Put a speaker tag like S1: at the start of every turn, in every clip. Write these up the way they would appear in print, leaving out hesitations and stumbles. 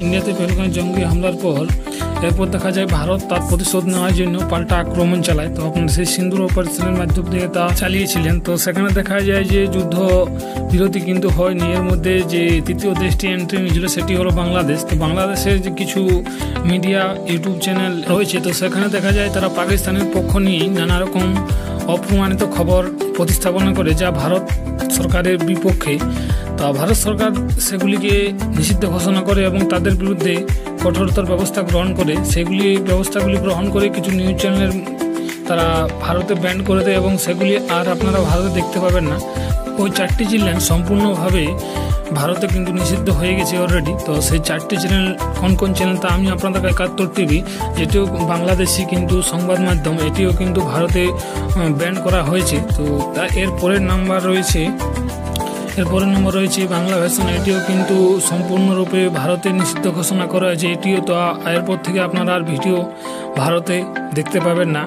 S1: ইন্ডিয়াতে পেহেলগাঁও জঙ্গি হামলার পর এরপর দেখা যায় ভারত তার প্রতিশোধ নেওয়ার জন্য পাল্টা আক্রমণ চালায়। তো আপনার সেই সিন্দুর অপারেশনের মাধ্যম দিয়ে তা চালিয়েছিলেন। তো সেখানে দেখা যায় যে যুদ্ধ বিরতি কিন্তু হয়নি। এর মধ্যে যে তৃতীয় দেশটি এন্ট্রি নিয়েছিল সেটি হলো বাংলাদেশ। তো বাংলাদেশের যে কিছু মিডিয়া ইউটিউব চ্যানেল রয়েছে, তো সেখানে দেখা যায় তারা পাকিস্তানের পক্ষ নিয়ে নানা রকম অপ্রমাণিত খবর প্রতিস্থাপনা করে, যা ভারত সরকারের বিপক্ষে। তা ভারত সরকার সেগুলিকে নিষিদ্ধ ঘোষণা করে এবং তাদের বিরুদ্ধে কঠোরতর ব্যবস্থা গ্রহণ করে। ব্যবস্থাগুলি গ্রহণ করে কিছু নিউজ চ্যানেলের তারা ভারতে ব্যান করে দেয় এবং সেগুলি আর আপনারা ভারতে দেখতে পাবেন না। ওই 4টি চ্যানেল সম্পূর্ণভাবে ভারতে কিন্তু নিষিদ্ধ হয়ে গেছে অলরেডি। তো সেই 4টি চ্যানেল কোন কোন চ্যানেল তা আমি আপনাদের একাত্তর টিভি, যেটিও বাংলাদেশি কিন্তু সংবাদ মাধ্যম, এটিও কিন্তু ভারতে ব্যান করা হয়েছে। তো এর পরের নম্বর রয়েছে বাংলা ভার্সন, এটিও কিন্তু সম্পূর্ণরূপে ভারতে নিষিদ্ধ ঘোষণা করা হয়েছে। এটিও তো এরপর থেকে আপনারা আর ভিডিও ভারতে দেখতে পাবেন না।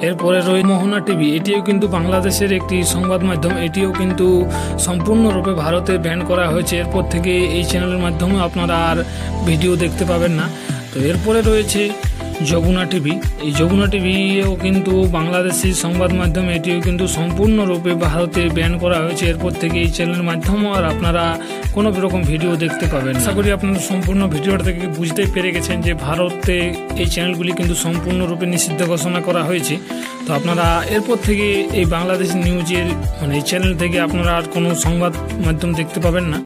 S1: এরপরে রয়েছে মোহনা টিভি, এটিও কিন্তু বাংলাদেশের একটি সংবাদ মাধ্যম, এটিও কিন্তু সম্পূর্ণরূপে ভারতে ব্যান করা হয়েছে। এরপর থেকে এই চ্যানেলের মাধ্যমে আপনারা আর ভিডিও দেখতে পাবেন না। তো এরপরে রয়েছে যমুনা টিভি, এই যমুনা টিভিও কিন্তু বাংলাদেশি সংবাদ মাধ্যম, এটিও কিন্তু সম্পূর্ণরূপে ভারতে ব্যান করা হয়েছে। এরপর থেকে এই চ্যানেলের মাধ্যমে আর আপনারা কোনো রকম ভিডিও দেখতে পাবেন। আশা করি আপনারা সম্পূর্ণ ভিডিওটা থেকে বুঝতেই পেরে গেছেন যে ভারতে এই চ্যানেলগুলি কিন্তু সম্পূর্ণরূপে নিষিদ্ধ ঘোষণা করা হয়েছে। তো আপনারা এরপর থেকে এই বাংলাদেশ নিউজের এই চ্যানেল থেকে আপনারা আর কোনো সংবাদ মাধ্যম দেখতে পাবেন না।